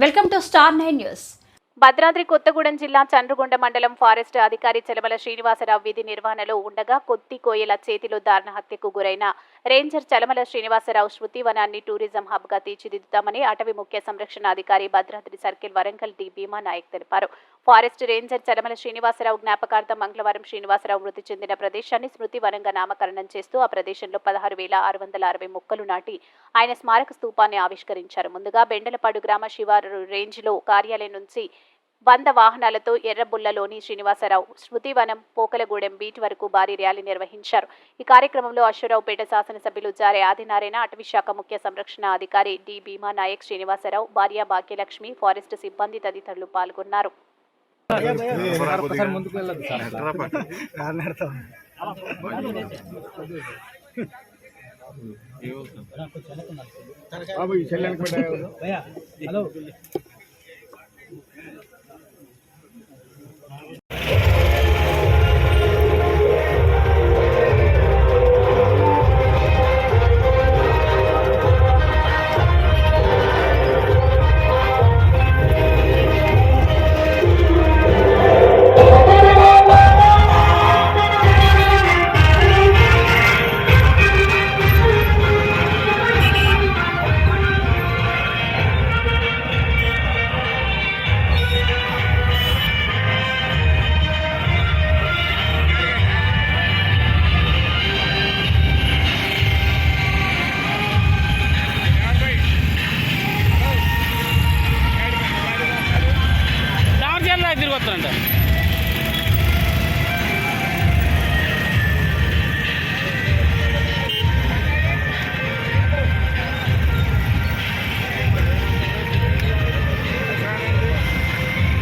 Welcome to star 9 news. Bhadradri Kothagudem జిల్లా చండ్రుగొండ మండలం forest అధికారి చలమల శ్రీనివాసరావు విధి నిర్వహణలో ఉండగా కొత్తి కోయల చేతిలో దారుణ హత్యకు గురైన రేంజర్ చలమల శ్రీనివాసరావు స్మృతి వనాన్ని టూరిజం హబ్ గా తీర్చిదిద్దుతామని అటవీ ముఖ్య సంరక్షణ అధికారి భద్రాద్రి సర్కిల్ వరంగల్ డి భీమా నాయక్ తెలిపారు. ఫారెస్ట్ రేంజర్ చలమల శ్రీనివాసరావు జ్ఞాపకార్థం మంగళవారం శ్రీనివాసరావు మృతి చెందిన ప్రదేశాన్ని స్మృతి వనంగా నామకరణం చేస్తూ ఆ ప్రదేశంలో 16,660 మొక్కలు నాటి ఆయన స్మారక స్తూపాన్ని ఆవిష్కరించారు. ముందుగా బెండలపాడు గ్రామ శివారు రేంజ్ లో కార్యాలయం నుంచి 100 వాహనాలతో ఎర్రబుల్లలోని శ్రీనివాసరావు స్మృతివనం పోకలగూడెం బీచ్ వరకు భారీ ర్యాలీ నిర్వహించారు. ఈ కార్యక్రమంలో అశ్వరావుపేట శాసనసభ్యులు జారే ఆదినారాయణ, అటవీ శాఖ ముఖ్య సంరక్షణ అధికారి డి భీమా నాయక్, శ్రీనివాసరావు భార్య భాగ్యలక్ష్మి, ఫారెస్ట్ సిబ్బంది తదితరులు పాల్గొన్నారు. హలో